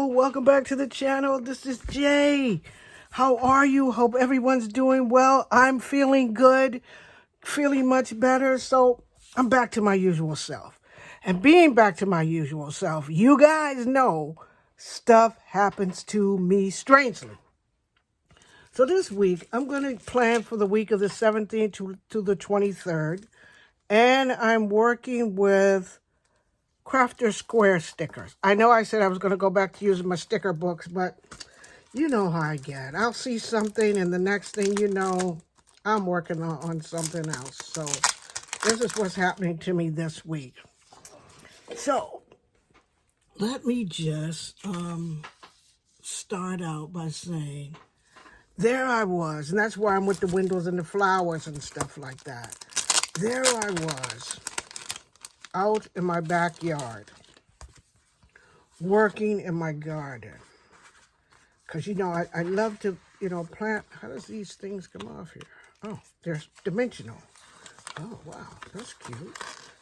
welcome back to the channel. This is Jay. How are you? Hope everyone's doing well. I'm feeling good, feeling much better. So I'm back to my usual self. And being back to my usual self, you guys know stuff happens to me strangely. So this week, I'm going to plan for the week of the 17th to the 23rd. And I'm working with Crafter Square stickers. I know I said I was going to go back to using my sticker books, but you know how I get. I'll see something, and the next thing you know, I'm working on something else. So this is what's happening to me this week. So let me just start out by saying, there I was, and that's why I'm with the windows and the flowers and stuff like that. There I was, out in my backyard, working in my garden. Because, you know, I love to, plant. How does these things come off here? Oh, they're dimensional. Oh, wow, that's cute.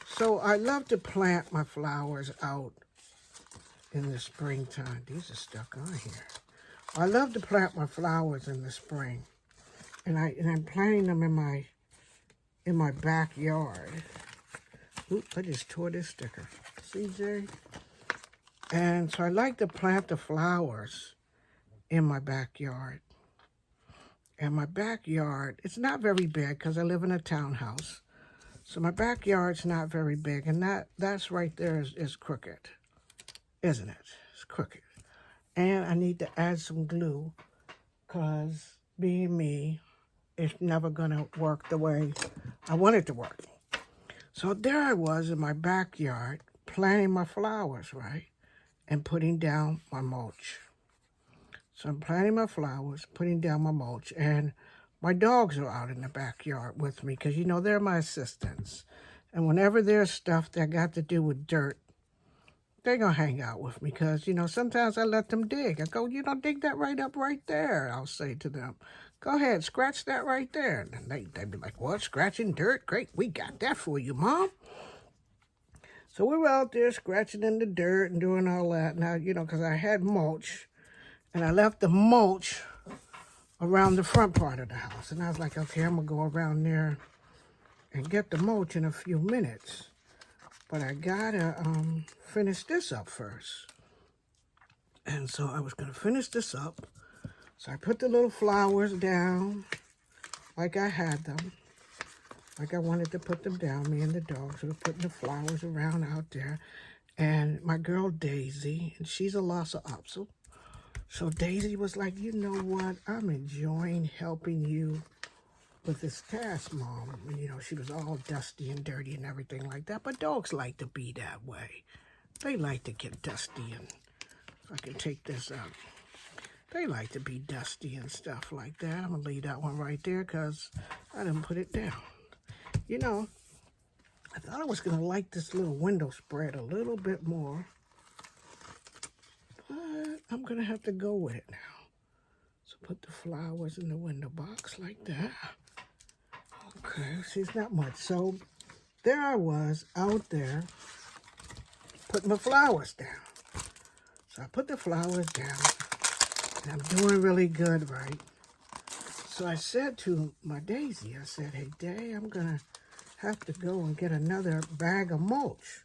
So I love to plant my flowers out in the springtime. These are stuck on here. I love to plant my flowers in the spring. And I'm planting them in my backyard. Oop, I just tore this sticker. CJ. And so I like to plant the flowers in my backyard. And my backyard, it's not very big because I live in a townhouse. So my backyard's not very big. And that's right there is crooked, isn't it? It's crooked. And I need to add some glue because being me, it's never going to work the way I want it to work. So there I was in my backyard planting my flowers, right? And putting down my mulch. So I'm planting my flowers, putting down my mulch, and my dogs are out in the backyard with me because, they're my assistants. And whenever there's stuff that got to do with dirt, they're going to hang out with me because, sometimes I let them dig. I go, dig that right up right there, I'll say to them. Go ahead, scratch that right there. And they'd be like, what, scratching dirt? Great, we got that for you, Mom. So we were out there scratching in the dirt and doing all that. Now, because I had mulch, and I left the mulch around the front part of the house. And I was like, okay, I'm going to go around there and get the mulch in a few minutes. But I got to finish this up first. And so I was going to finish this up. So I put the little flowers down like I had them. Like I wanted to put them down. Me and the dogs were putting the flowers around out there. And my girl Daisy, and she's a Lhasa Apso. So Daisy was like, you know what? I'm enjoying helping you with this task, Mom. And, she was all dusty and dirty and everything like that. But dogs like to be that way. They like to get dusty. And if I can take this out. They like to be dusty and stuff like that. I'm going to leave that one right there because I didn't put it down. I thought I was going to like this little window spread a little bit more. But I'm going to have to go with it now. So put the flowers in the window box like that. Okay, see, it's not much. So there I was out there putting my flowers down. So I put the flowers down. And I'm doing really good, right? So I said to my Daisy, I said, hey, Day, I'm going to have to go and get another bag of mulch.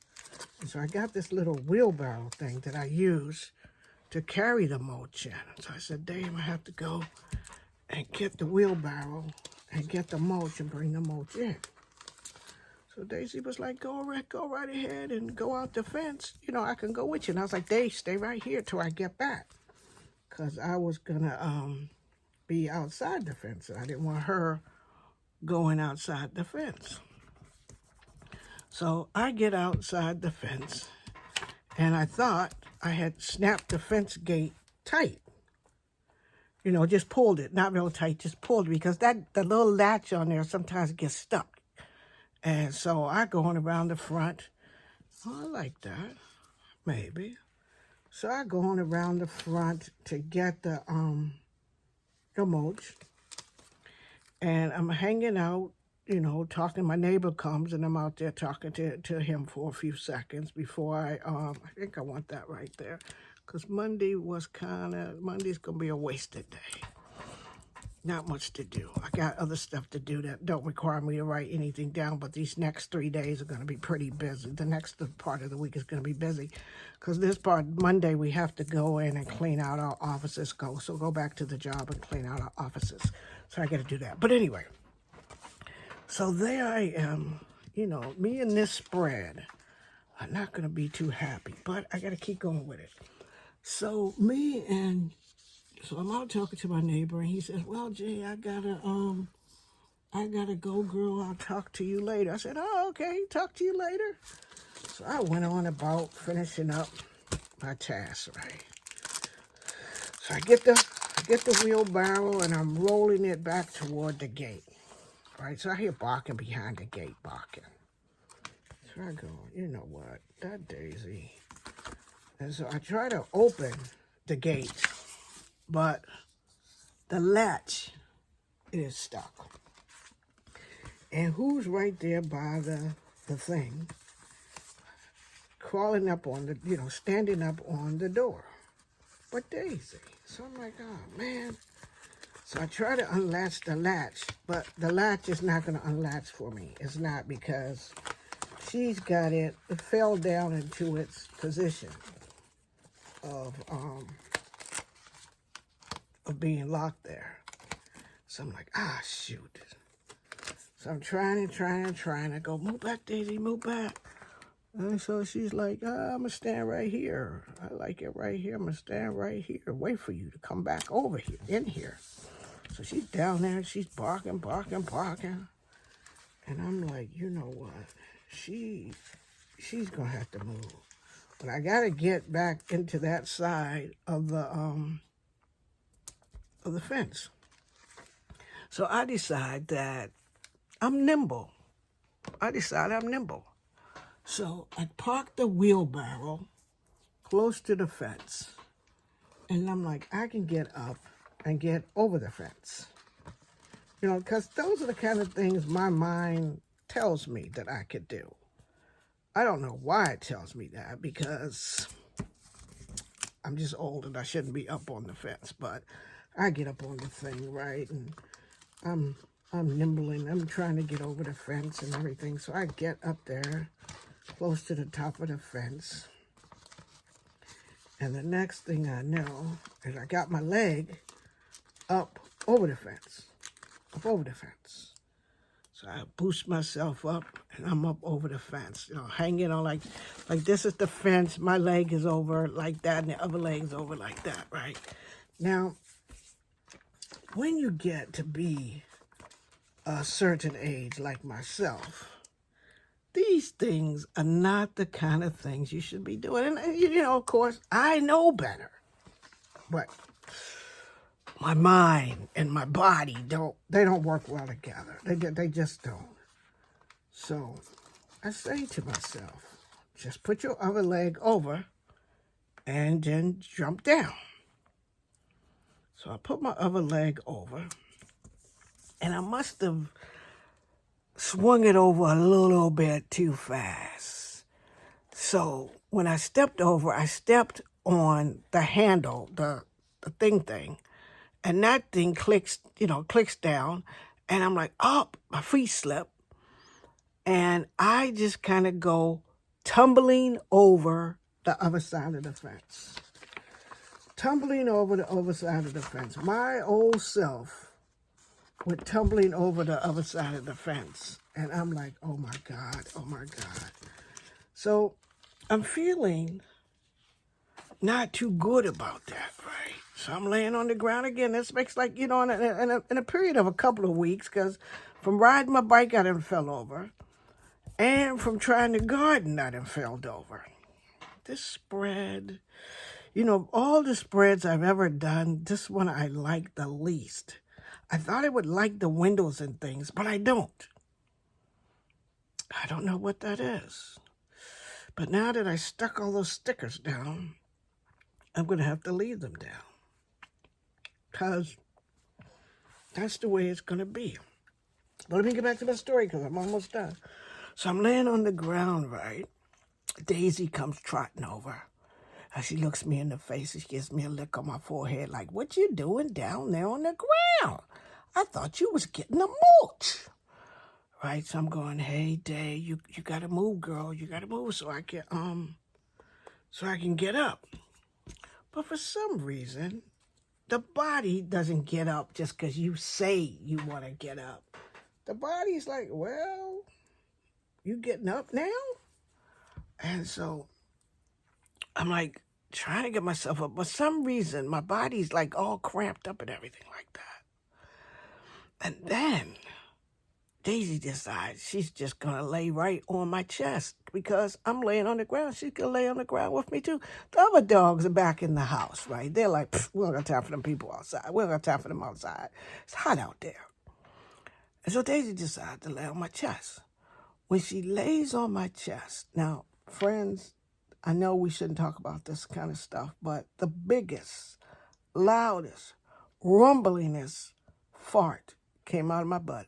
And so I got this little wheelbarrow thing that I use to carry the mulch in. So I said, Day, I'm going to have to go and get the wheelbarrow and get the mulch and bring the mulch in. So Daisy was like, go right ahead and go out the fence. I can go with you. And I was like, Dave, stay right here till I get back. Because I was going to be outside the fence. I didn't want her going outside the fence. So I get outside the fence, and I thought I had snapped the fence gate tight. Just pulled it. Not real tight, just pulled it. Because the little latch on there sometimes gets stuck. And so I going around the front. Oh, I like that. Maybe. So I going around the front to get the mulch. And I'm hanging out, talking. My neighbor comes, and I'm out there talking to him for a few seconds before I think I want that right there. because Monday's going to be a wasted day. Not much to do. I got other stuff to do that don't require me to write anything down, but these next 3 days are going to be pretty busy. The next part of the week is going to be busy because this part, Monday, we have to go in and clean out our offices. Go back to the job and clean out our offices. So I got to do that. But anyway, so there I am. You know, me and this spread are not going to be too happy, but I got to keep going with it. So I'm out talking to my neighbor, and he says, "Well, Jay, I gotta go, girl. I'll talk to you later." I said, "Oh, okay. Talk to you later." So I went on about finishing up my task, right? So I get the wheelbarrow, and I'm rolling it back toward the gate, right? So I hear barking behind the gate, barking. So I go, you know what? That Daisy. And so I try to open the gate, but the latch is stuck. And who's right there by the thing, crawling up on standing up on the door? But Daisy. So I'm like, oh, man. So I try to unlatch the latch, but the latch is not going to unlatch for me. It's not, because she's got it fell down into its position of being locked there. So I'm like, shoot. So I'm trying to go, move back, Daisy, move back. And so she's like, I'm going to stand right here. I like it right here. I'm going to stand right here. Wait for you to come back over here, in here. So she's down there. She's barking. And I'm like, you know what? She's going to have to move. But I got to get back into that side of the fence. So I decide that I'm nimble. So I park the wheelbarrow close to the fence. And I'm like, I can get up and get over the fence. You know, because those are the kind of things my mind tells me that I could do. I don't know why it tells me that, because I'm just old and I shouldn't be up on the fence. But I get up on the thing, right? And I'm nimbling. I'm trying to get over the fence and everything. So I get up there close to the top of the fence. And the next thing I know is I got my leg up over the fence. So I boost myself up, and I'm up over the fence, you know, hanging on like this is the fence. My leg is over like that, and the other leg's over like that, right? Now, when you get to be a certain age like myself, these things are not the kind of things you should be doing. And, you know, of course, I know better. But my mind and my body don't work well together. They just don't. So I say to myself, just put your other leg over and then jump down. So I put my other leg over, and I must have swung it over a little bit too fast. So when I stepped over, I stepped on the handle, the thing, and that thing clicks down, and I'm like, oh, my feet slip, and I just kind of go tumbling over the other side of the fence. My old self went tumbling over the other side of the fence, and I'm like, oh my God. So I'm feeling not too good about that, right? So I'm laying on the ground again. This makes in a period of a couple of weeks, because from riding my bike, I done fell over. And from trying to garden, I done fell over. This spread, all the spreads I've ever done, this one I like the least. I thought I would like the windows and things, but I don't. I don't know what that is. But now that I stuck all those stickers down, I'm going to have to leave them down, because that's the way it's going to be. But let me get back to my story, because I'm almost done. So I'm laying on the ground, right? Daisy comes trotting over. And she looks me in the face and she gives me a lick on my forehead like, what you doing down there on the ground? I thought you was getting the mulch. Right? So I'm going, hey, Day, you got to move, girl. You got to move so I can get up. But for some reason, the body doesn't get up just because you say you want to get up. The body's like, well, you getting up now? And so I'm like trying to get myself up. But for some reason, my body's like all cramped up and everything like that. And then Daisy decides she's just going to lay right on my chest because I'm laying on the ground. She's going to lay on the ground with me too. The other dogs are back in the house, right? They're like, we don't got time for them people outside. We don't got time for them outside. It's hot out there. And so Daisy decides to lay on my chest. When she lays on my chest, now, friends, I know we shouldn't talk about this kind of stuff, but the biggest, loudest, rumblingest fart came out of my butt.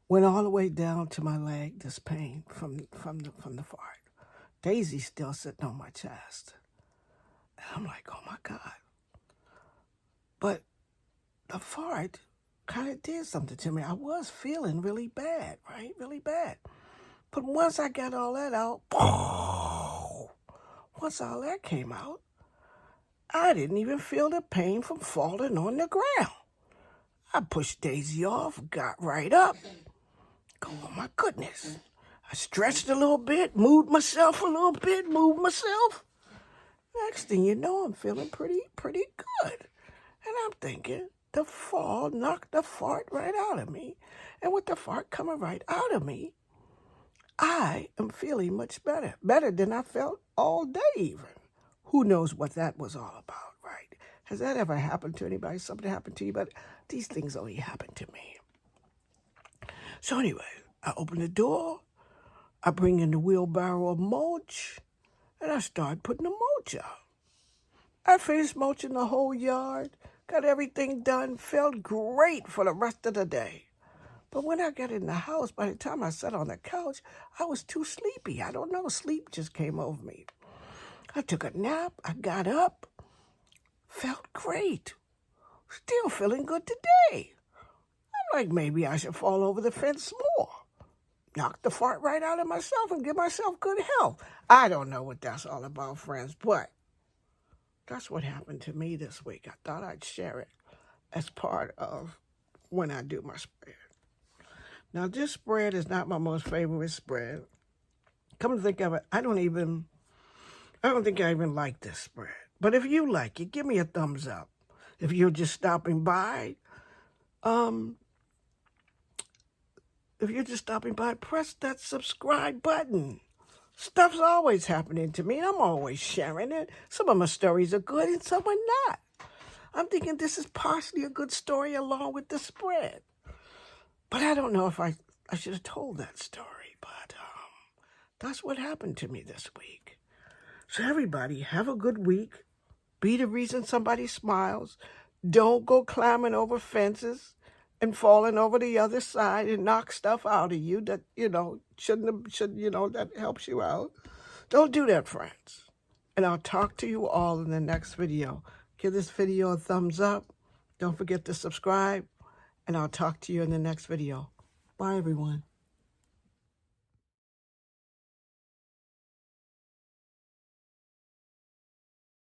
Went all the way down to my leg, this pain from the fart. Daisy's still sitting on my chest. And I'm like, oh my God. But the fart kind of did something to me. I was feeling really bad, right? Really bad. But once I got all that out, once all that came out, I didn't even feel the pain from falling on the ground. I pushed Daisy off, got right up. Oh my goodness. I stretched a little bit, moved myself a little bit, moved myself. Next thing you know, I'm feeling pretty good. And I'm thinking, the fall knocked the fart right out of me. And with the fart coming right out of me, I am feeling much better. Better than I felt all day even. Who knows what that was all about, right? Has that ever happened to anybody? Something happened to you? But these things only happen to me. So anyway, I open the door, I bring in the wheelbarrow of mulch, and I start putting the mulch out. I finished mulching the whole yard, got everything done, felt great for the rest of the day. But when I got in the house, by the time I sat on the couch, I was too sleepy. I don't know, sleep just came over me. I took a nap, I got up, felt great, still feeling good today. I'm like, maybe I should fall over the fence more. Knock the fart right out of myself and give myself good health. I don't know what that's all about, friends, but that's what happened to me this week. I thought I'd share it as part of when I do my spread. Now, this spread is not my most favorite spread. Come to think of it, I don't think I even like this spread. But if you like it, give me a thumbs up. If you're just stopping by, press that subscribe button. Stuff's always happening to me, and I'm always sharing it. Some of my stories are good, and some are not. I'm thinking this is partially a good story along with the spread. But I don't know if I should have told that story, but that's what happened to me this week. So everybody, have a good week. Be the reason somebody smiles. Don't go climbing over fences and falling over the other side and knock stuff out of you that, that helps you out. Don't do that, friends. And I'll talk to you all in the next video. Give this video a thumbs up. Don't forget to subscribe. And I'll talk to you in the next video. Bye, everyone.